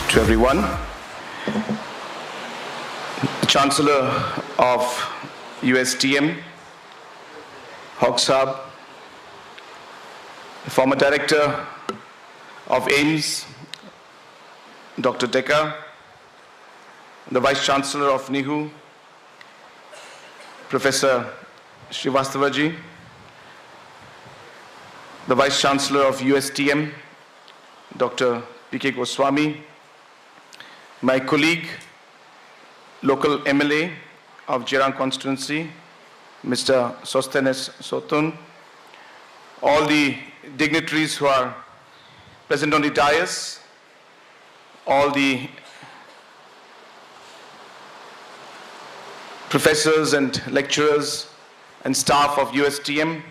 to everyone. The Chancellor of USTM, Hawk Saab, the former Director of AIIMS, Dr. Decker, the Vice Chancellor of NIHU, Professor Srivastavaji, the Vice Chancellor of USTM, Dr. P.K. Goswami, my colleague, local MLA of Jirang constituency, Mr. Sostenes Sotun, all the dignitaries who are present on the dais, all the professors and lecturers and staff of USTM,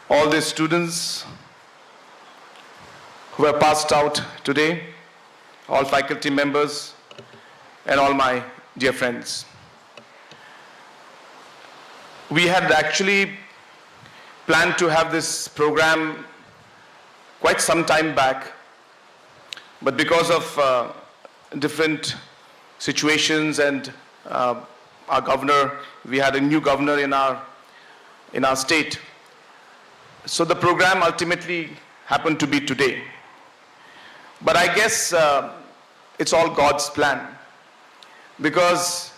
all the students who have passed out today, all faculty members, and all my dear friends. We had actually planned to have this program quite some time back, but because of different situations and our governor, we had a new governor in our state. So the program ultimately happened to be today. But I guess it's all God's plan, because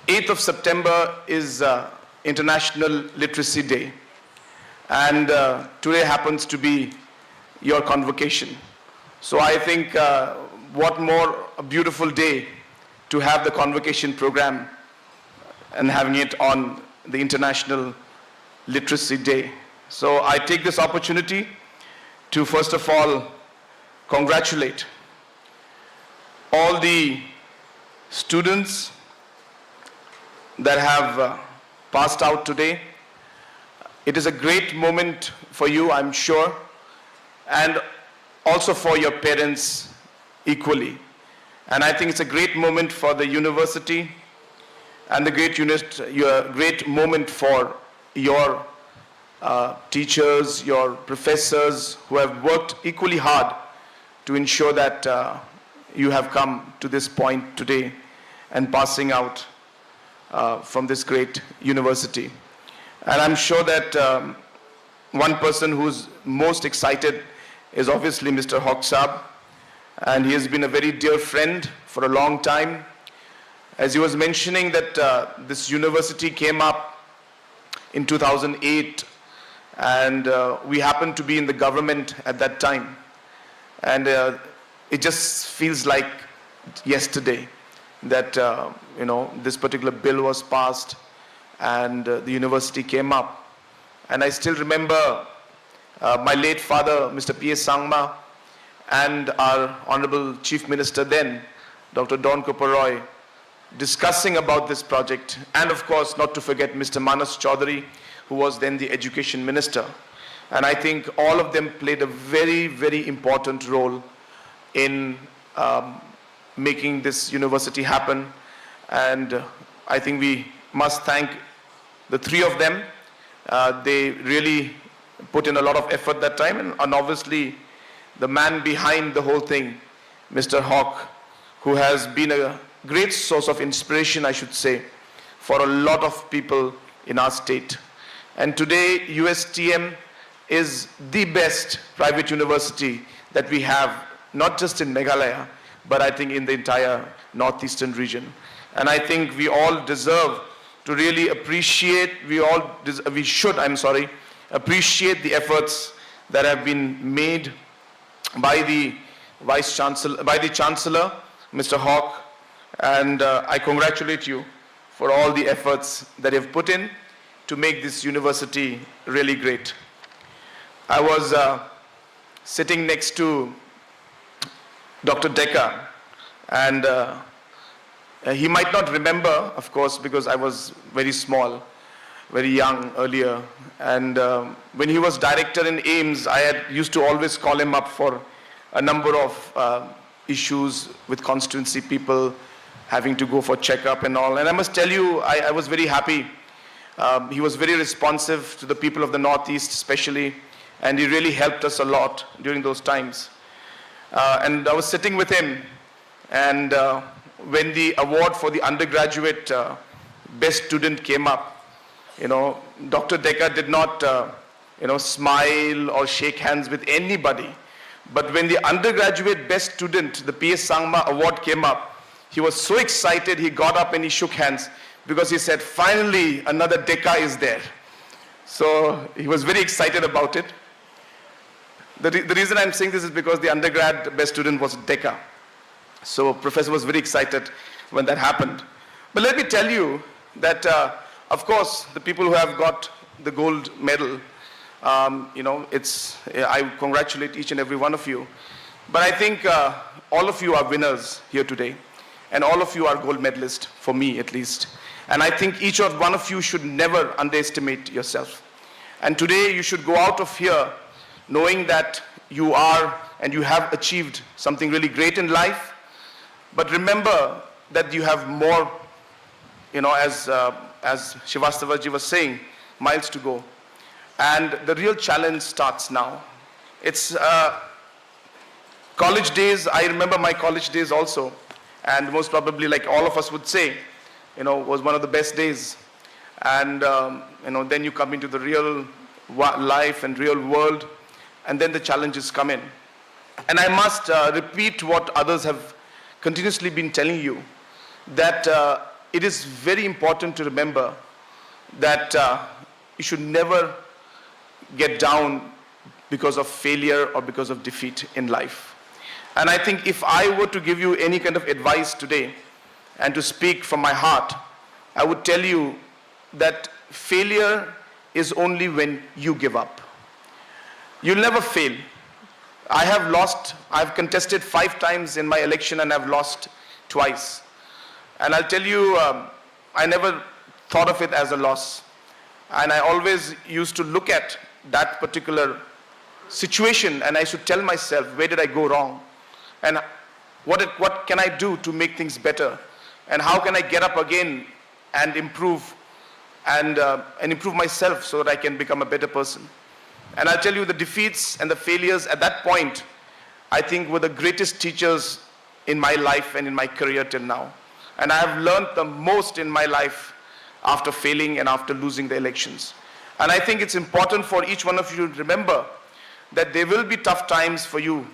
8th of September is International Literacy Day, and today happens to be your convocation. So I think what more a beautiful day to have the convocation program and having it on the International Literacy Day. So I take this opportunity to first of all congratulate all the students that have passed out today. It is a great moment for you, I'm sure, and also for your parents equally. And I think it's a great moment for the university and the great moment for your teachers, your professors who have worked equally hard to ensure that you have come to this point today and passing out from this great university. And I'm sure that one person who's most excited is obviously Mr. Hawk Saab, and he has been a very dear friend for a long time. As he was mentioning that this university came up in 2008, and we happened to be in the government at that time. And it just feels like yesterday that this particular bill was passed and the university came up. And I still remember my late father, Mr. P.S. Sangma, and our Honorable Chief Minister then, Dr. Don Kuparoy, discussing about this project. And of course, not to forget Mr. Manas Chaudhary, who was then the Education Minister. And I think all of them played a very, very important role in making this university happen. And I think we must thank the three of them. They really put in a lot of effort that time, and obviously the man behind the whole thing, Mr. Hawk, who has been a great source of inspiration, I should say, for a lot of people in our state. And today, USTM is the best private university that we have, not just in Meghalaya, but I think in the entire northeastern region. And I think we all deserve to really appreciate, we should appreciate the efforts that have been made by the Vice Chancellor, by the Chancellor, Mr. Hawk, and I congratulate you for all the efforts that you have put in to make this university really great. I was sitting next to Dr. Decker, and he might not remember, of course, because I was very small, very young earlier. And when he was director in AIIMS, I used to always call him up for a number of issues with constituency people having to go for checkup and all. And I must tell you, I was very happy. He was very responsive to the people of the Northeast especially, and he really helped us a lot during those times. and I was sitting with him, and when the award for the undergraduate best student came up, Dr. Decker did not, smile or shake hands with anybody. But when the undergraduate best student, the P.S. Sangma award came up, he was so excited, he got up and he shook hands because he said, finally, another Decker is there. So he was very excited about it. The reason I'm saying this is because the undergrad best student was Decker. So professor was very excited when that happened. But let me tell you that, of course, the people who have got the gold medal, I congratulate each and every one of you. But I think all of you are winners here today. And all of you are gold medalists, for me at least. And I think each one of you should never underestimate yourself. And today you should go out of here knowing that you are and you have achieved something really great in life. But remember that you have more, as Srivastavaji was saying, miles to go. And the real challenge starts now. It's college days. I remember my college days also. And most probably, like all of us would say, was one of the best days. And, then you come into the real life and real world, and then the challenges come in. And I must repeat what others have continuously been telling you, that it is very important to remember that you should never get down because of failure or because of defeat in life. And I think if I were to give you any kind of advice today and to speak from my heart, I would tell you that failure is only when you give up. You'll never fail. I've contested 5 times in my election and I've lost twice. And I'll tell you, I never thought of it as a loss. And I always used to look at that particular situation and I should tell myself, where did I go wrong? And what can I do to make things better? And how can I get up again and improve and improve myself so that I can become a better person? And I'll tell you, the defeats and the failures at that point, I think were the greatest teachers in my life and in my career till now. And I have learned the most in my life after failing and after losing the elections. And I think it's important for each one of you to remember that there will be tough times for you.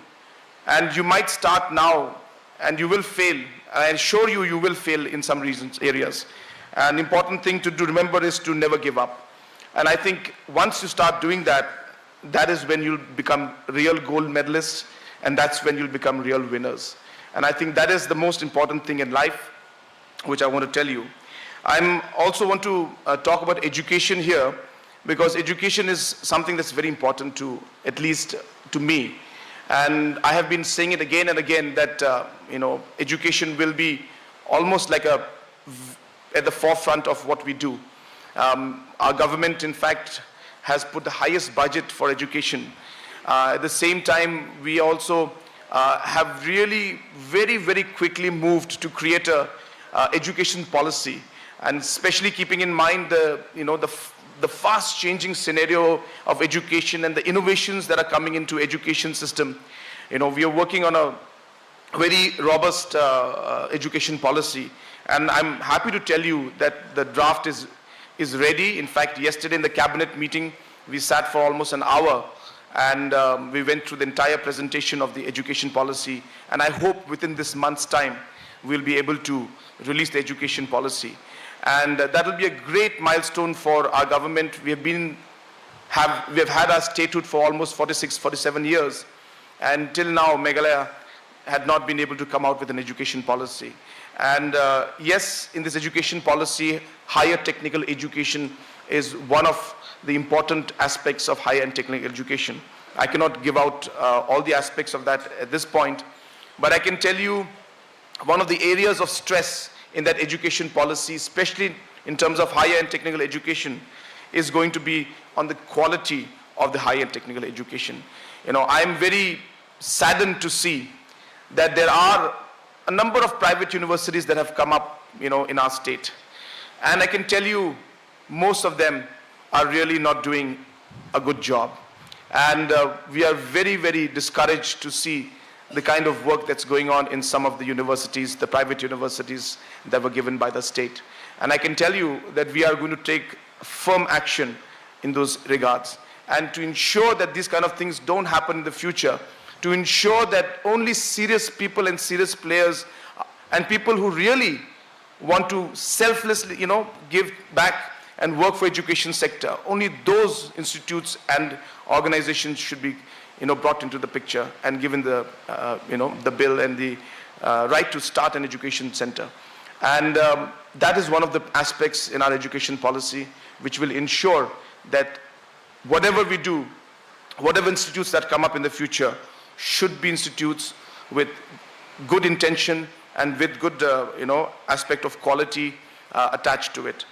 And you might start now and you will fail. I assure you, you will fail in some areas. An important thing to remember is to never give up. And I think once you start doing that, that is when you'll become real gold medalists, and that's when you'll become real winners. And I think that is the most important thing in life, which I want to tell you. I also want to talk about education here, because education is something that's very important to, at least to me. And I have been saying it again and again that, education will be almost like at the forefront of what we do. Our government, in fact, has put the highest budget for education. At the same time, we also have really very, very quickly moved to create a education policy, and especially keeping in mind the fast changing scenario of education and the innovations that are coming into education system. We are working on a very robust education policy, and I'm happy to tell you that the draft is ready. In fact, yesterday in the cabinet meeting, we sat for almost an hour and we went through the entire presentation of the education policy. And I hope within this month's time, we'll be able to release the education policy. And that will be a great milestone for our government. We have had our statehood for almost 46, 47 years. And till now, Meghalaya had not been able to come out with an education policy. And yes, in this education policy, higher technical education is one of the important aspects of higher and technical education. I cannot give out all the aspects of that at this point, but I can tell you one of the areas of stress in that education policy, especially in terms of higher and technical education, is going to be on the quality of the higher and technical education. I'm very saddened to see that there are a number of private universities that have come up, in our state. And I can tell you, most of them are really not doing a good job. And we are very, very discouraged to see the kind of work that's going on in some of the universities, the private universities that were given by the state. And I can tell you that we are going to take firm action in those regards. And to ensure that these kind of things don't happen in the future, to ensure that only serious people and serious players and people who really want to selflessly, give back and work for education sector, only those institutes and organizations should be, brought into the picture and given the, the bill and the right to start an education center. And that is one of the aspects in our education policy which will ensure that whatever we do, whatever institutes that come up in the future should be institutes with good intention and with good, aspect of quality attached to it.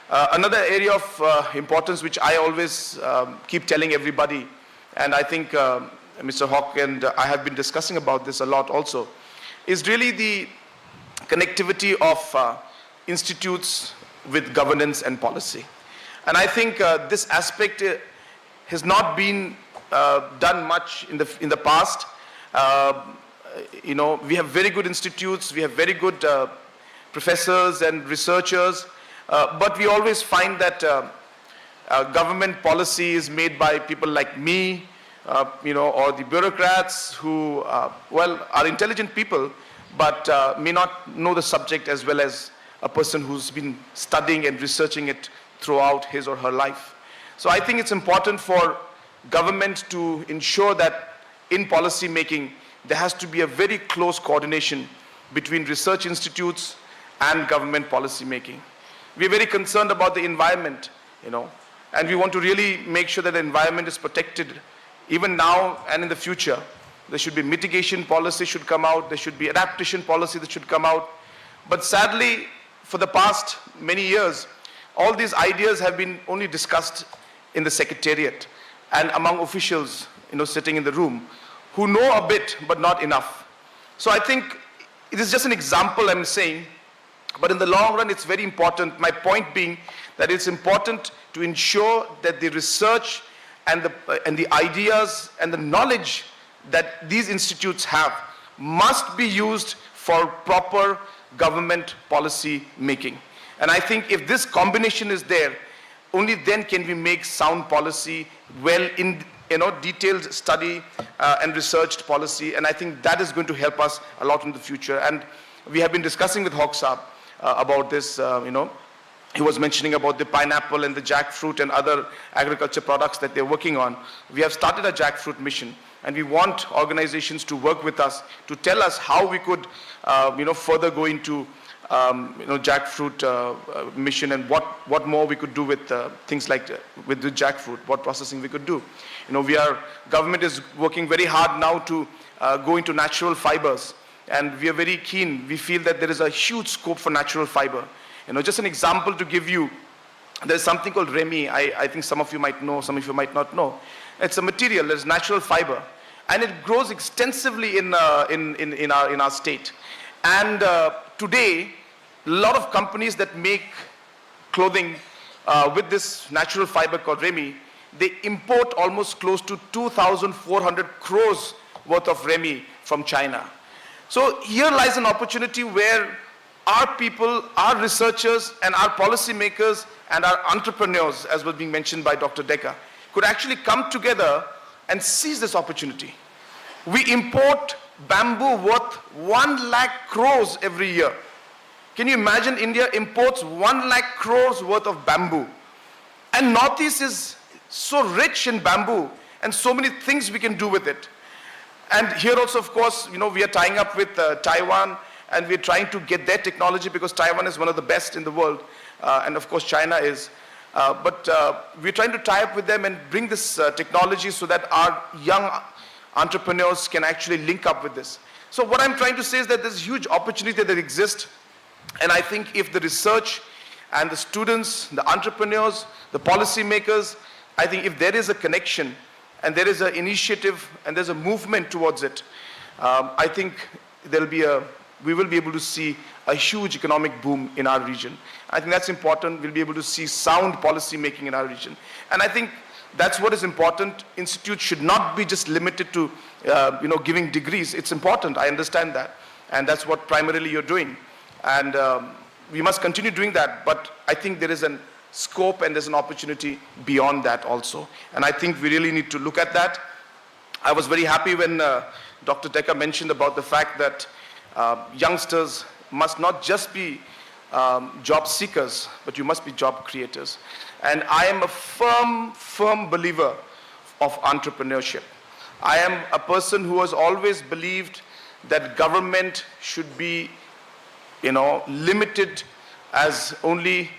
Another area of importance which I always keep telling everybody, and I think Mr. Hawk and I have been discussing about this a lot also, is really the connectivity of institutes with governance and policy. And I think this aspect has not been done much in the past. We have very good institutes, we have very good professors and researchers, but we always find that government policy is made by people like me, or the bureaucrats who, are intelligent people, but may not know the subject as well as a person who's been studying and researching it throughout his or her life. So I think it's important for government to ensure that in policy making, there has to be a very close coordination between research institutes and government policy making. We're very concerned about the environment, and we want to really make sure that the environment is protected even now and in the future. There should be mitigation policy should come out, there should be adaptation policy that should come out. But sadly, for the past many years, all these ideas have been only discussed in the secretariat and among officials, sitting in the room, who know a bit but not enough. So I think it is just an example I'm saying, but in the long run it's very important. My point being that it's important to ensure that the research and the ideas and the knowledge that these institutes have must be used for proper government policy making. And I think if this combination is there, only then can we make sound policy, detailed study and researched policy, and I think that is going to help us a lot in the future. And we have been discussing with Hawk Saab about this, he was mentioning about the pineapple and the jackfruit and other agriculture products that they're working on. We have started a jackfruit mission, and we want organizations to work with us to tell us how we could, further go into jackfruit mission and what more we could do with things like with the jackfruit, what processing we could do. Government is working very hard now to go into natural fibers, and we are very keen. We feel that there is a huge scope for natural fiber. Just an example to give you, there's something called Remi. I think some of you might know, some of you might not know. It's a material, it's natural fiber, and it grows extensively in our state. And today, a lot of companies that make clothing with this natural fiber called Remi, they import almost close to 2,400 crores worth of Remi from China. So here lies an opportunity where our people, our researchers, and our policymakers and our entrepreneurs, as was being mentioned by Dr. Decker, could actually come together and seize this opportunity. We import bamboo worth 1 lakh crores every year. Can you imagine India imports 1 lakh crores worth of bamboo? And Northeast is so rich in bamboo and so many things we can do with it. And here also, of course, we are tying up with Taiwan, and we're trying to get their technology because Taiwan is one of the best in the world. And of course, China is. But we're trying to tie up with them and bring this technology so that our young entrepreneurs can actually link up with this. So what I'm trying to say is that there's huge opportunity that exists. And I think if the research and the students, the entrepreneurs, the policymakers, I think if there is a connection and there is an initiative and there's a movement towards it, I think there'll be a we will be able to see a huge economic boom in our region. I think that's important. We'll be able to see sound policy making in our region. And I think that's what is important. Institutes should not be just limited to giving degrees. It's important, I understand that. And that's what primarily you're doing. And we must continue doing that. But I think there is a scope and there's an opportunity beyond that also. And I think we really need to look at that. I was very happy when Dr. Decker mentioned about the fact that youngsters must not just be job seekers, but you must be job creators. And I am a firm believer of entrepreneurship. I am a person who has always believed that government should be, limited as only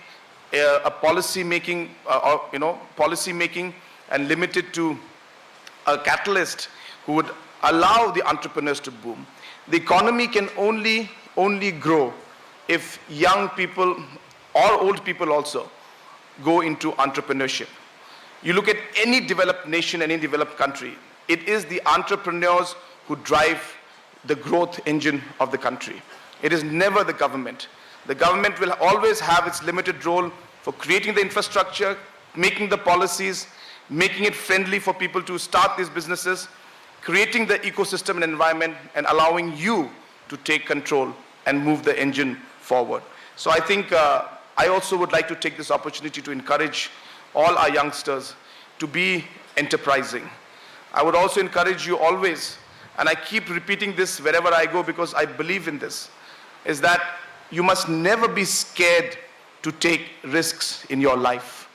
a policy making, policy making, and limited to a catalyst who would allow the entrepreneurs to boom. The economy can only grow if young people or old people also go into entrepreneurship. You look at any developed nation, any developed country, it is the entrepreneurs who drive the growth engine of the country. It is never the government. The government will always have its limited role for creating the infrastructure, making the policies, making it friendly for people to start these businesses, creating the ecosystem and environment, and allowing you to take control and move the engine forward. So I think I also would like to take this opportunity to encourage all our youngsters to be enterprising. I would also encourage you always, and I keep repeating this wherever I go because I believe in this, is that you must never be scared to take risks in your life.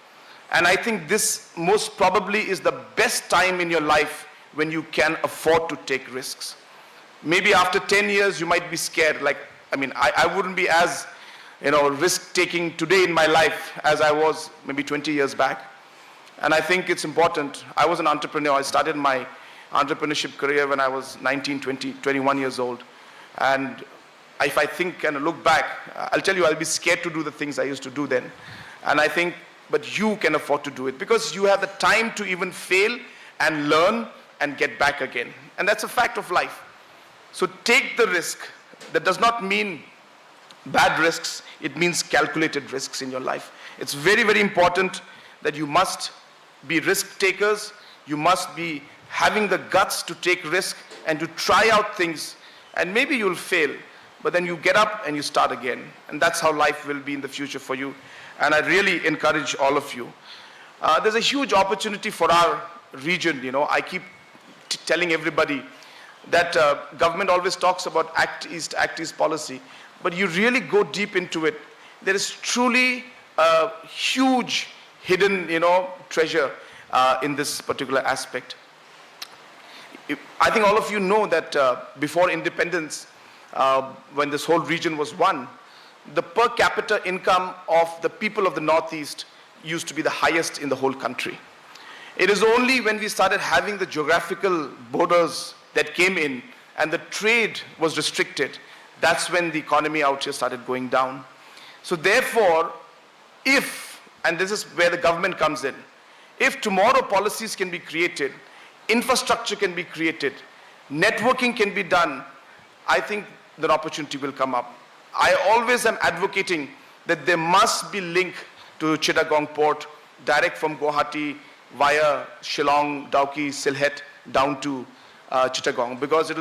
And I think this most probably is the best time in your life when you can afford to take risks. Maybe after 10 years you might be scared. I wouldn't be as risk-taking today in my life as I was maybe 20 years back. And I think it's important. I was an entrepreneur. I started my entrepreneurship career when I was 19, 20, 21 years old. And if I think and look back, I'll tell you, I'll be scared to do the things I used to do then. And I think, but you can afford to do it because you have the time to even fail and learn and get back again. And that's a fact of life. So take the risk. That does not mean bad risks. It means calculated risks in your life. It's very, very important that you must be risk takers. You must be having the guts to take risk and to try out things. And maybe you'll fail, but then you get up and you start again. And that's how life will be in the future for you. And I really encourage all of you. There's a huge opportunity for our region. I keep telling everybody that government always talks about Act East policy, but you really go deep into it. There is truly a huge hidden, treasure in this particular aspect. I think all of you know that before independence, when this whole region was won, the per capita income of the people of the Northeast used to be the highest in the whole country. It is only when we started having the geographical borders that came in and the trade was restricted, that's when the economy out here started going down. So therefore, and this is where the government comes in, if tomorrow policies can be created, infrastructure can be created, networking can be done, I think that opportunity will come up. I always am advocating that there must be link to Chittagong port, direct from Guwahati via Shillong, Dauki, Sylhet down to Chittagong, because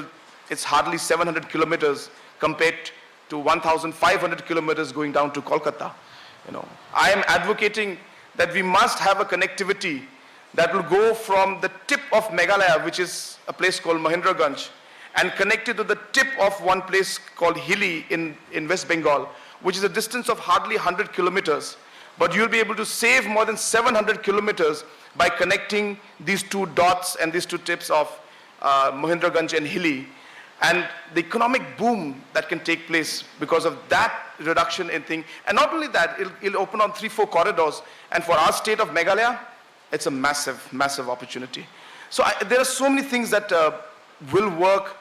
it's hardly 700 kilometers compared to 1,500 kilometers going down to Kolkata. I am advocating that we must have a connectivity that will go from the tip of Meghalaya, which is a place called Mahendraganj, and connected to the tip of one place called Hili in West Bengal, which is a distance of hardly 100 kilometers. But you'll be able to save more than 700 kilometers by connecting these two dots and these two tips of Mahendraganj and Hili. And the economic boom that can take place because of that reduction in thing. And not only that, it'll open on 3-4 corridors. And for our state of Meghalaya, it's a massive, massive opportunity. So there are so many things that will work.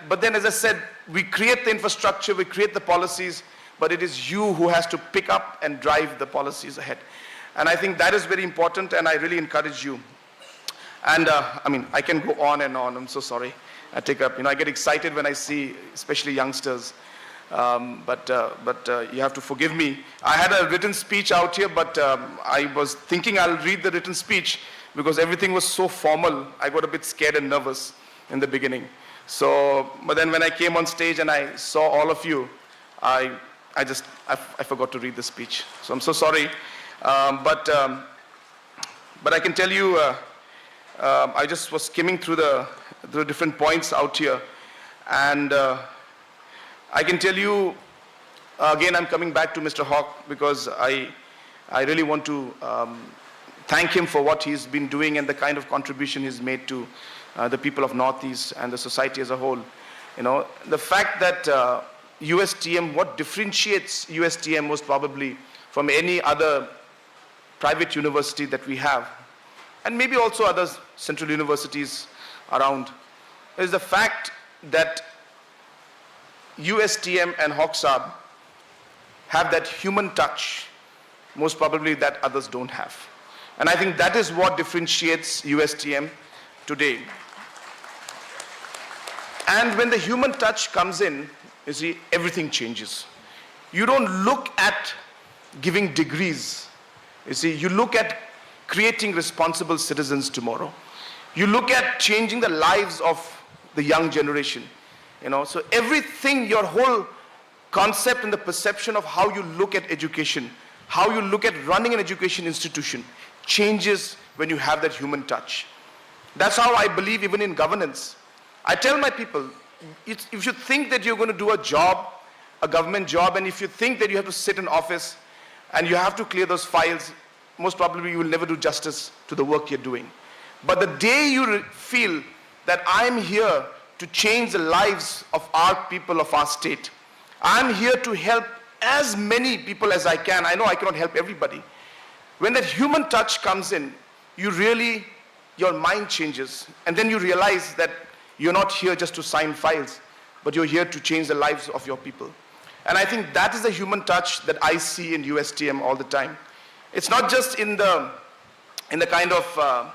But then, as I said, we create the infrastructure, we create the policies, but it is you who has to pick up and drive the policies ahead. And I think that is very important, and I really encourage you. And I can go on and on, I'm so sorry. I take up, I get excited when I see, especially youngsters. but you have to forgive me. I had a written speech out here, but I was thinking I'll read the written speech because everything was so formal. I got a bit scared and nervous in the beginning. So, but then when I came on stage and I saw all of you, I forgot to read the speech. So I'm so sorry. But I can tell you, I just was skimming through the different points out here, and I can tell you, again, I'm coming back to Mr. Hawk because I really want to thank him for what he's been doing and the kind of contribution he's made to the people of Northeast and the society as a whole. You know, the fact that USTM, what differentiates USTM most probably from any other private university that we have, and maybe also other central universities around, is the fact that USTM and Hawk Saab have that human touch, most probably that others don't have. And I think that is what differentiates USTM today. And when the human touch comes in, you see, everything changes. You don't look at giving degrees. You see, you look at creating responsible citizens tomorrow. You look at changing the lives of the young generation. You know, so everything, your whole concept and the perception of how you look at education, how you look at running an education institution, changes when you have that human touch. That's how I believe even in governance. I tell my people, if you think that you're going to do a job, a government job, and if you think that you have to sit in office and you have to clear those files, most probably you will never do justice to the work you're doing. But the day you feel that I'm here to change the lives of our people, of our state, I'm here to help as many people as I can. I know I cannot help everybody. When that human touch comes in, your mind changes, and then you realize that you're not here just to sign files, but you're here to change the lives of your people. And I think that is the human touch that I see in USTM all the time. It's not just in the kind of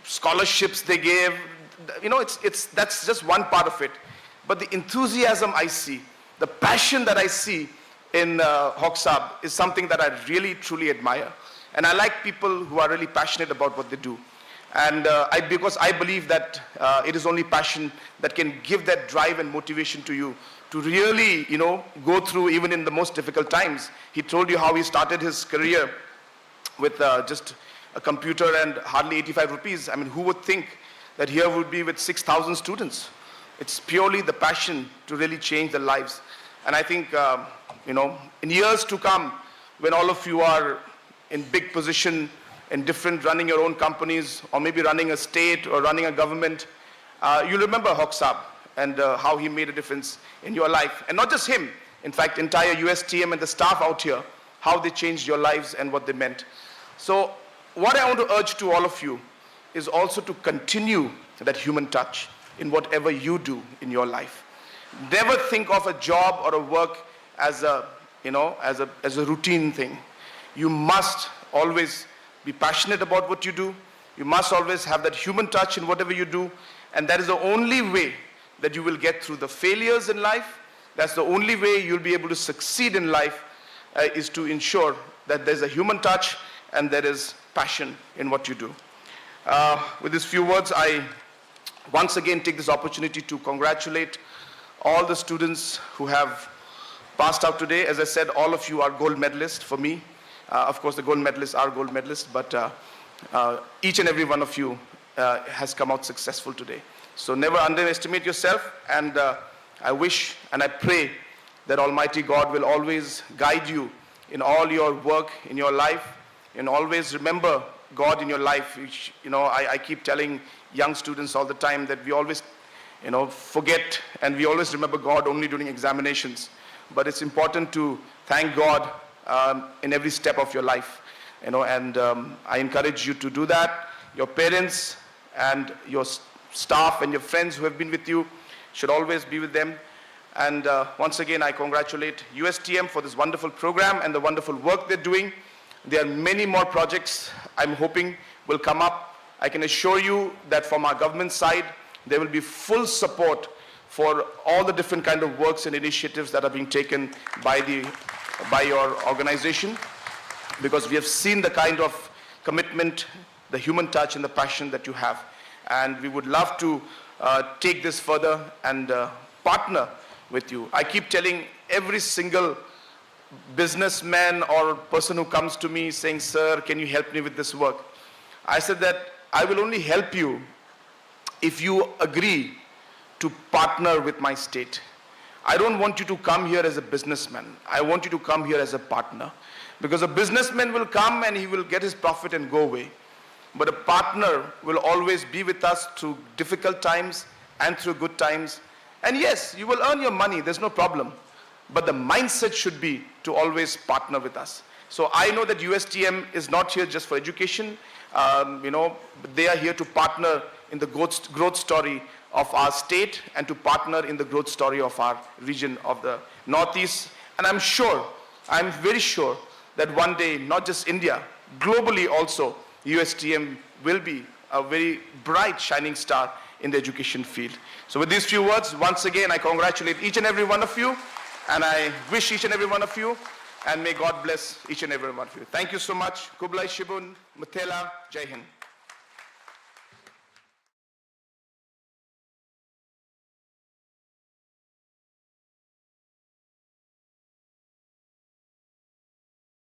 scholarships they give. You know, that's just one part of it. But the enthusiasm I see, the passion that I see in Hawk Saab is something that I really, truly admire. And I like people who are really passionate about what they do. And because I believe that it is only passion that can give that drive and motivation to you to really, go through even in the most difficult times. He told you how he started his career with just a computer and hardly 85 rupees. I mean, who would think that here would be with 6,000 students? It's purely the passion to really change their lives. And I think, in years to come, when all of you are in big position, in different, running your own companies, or maybe running a state or running a government, you'll remember Hawk Saab and how he made a difference in your life. And not just him, in fact, entire USTM and the staff out here, how they changed your lives and what they meant. So what I want to urge to all of you is also to continue that human touch in whatever you do in your life. Never think of a job or a work as a routine thing. You must always be passionate about what you do. You must always have that human touch in whatever you do. And that is the only way that you will get through the failures in life. That's the only way you'll be able to succeed in life, is to ensure that there's a human touch and there is passion in what you do. With these few words, I once again take this opportunity to congratulate all the students who have passed out today. As I said, all of you are gold medalists for me. Of course, the gold medalists are gold medalists, but each and every one of you has come out successful today. So never underestimate yourself, and I wish and I pray that Almighty God will always guide you in all your work, in your life, and always remember God in your life. Which, I keep telling young students all the time that we always, forget, and we always remember God only during examinations. But it's important to thank God in every step of your life, and I encourage you to do that. Your parents and your staff and your friends who have been with you should always be with them. And once again, I congratulate USTM for this wonderful program and the wonderful work they're doing. There are many more projects I'm hoping will come up. I can assure you that from our government side, there will be full support for all the different kind of works and initiatives that are being taken by your organization, because we have seen the kind of commitment, the human touch and the passion that you have. And we would love to take this further and partner with you. I keep telling every single businessman or person who comes to me saying, sir, can you help me with this work? I said that I will only help you if you agree to partner with my state. I don't want you to come here as a businessman. I want you to come here as a partner. Because a businessman will come and he will get his profit and go away. But a partner will always be with us through difficult times and through good times. And yes, you will earn your money, there's no problem. But the mindset should be to always partner with us. So I know that USTM is not here just for education. They are here to partner in the growth story of our state and to partner in the growth story of our region of the Northeast. And I'm very sure that one day, not just India, globally also, USTM will be a very bright, shining star in the education field. So with these few words, once again, I congratulate each and every one of you, and I wish each and every one of you, and may God bless each and every one of you. Thank you so much. Kublai Shibun, Muthela, Jai Hind.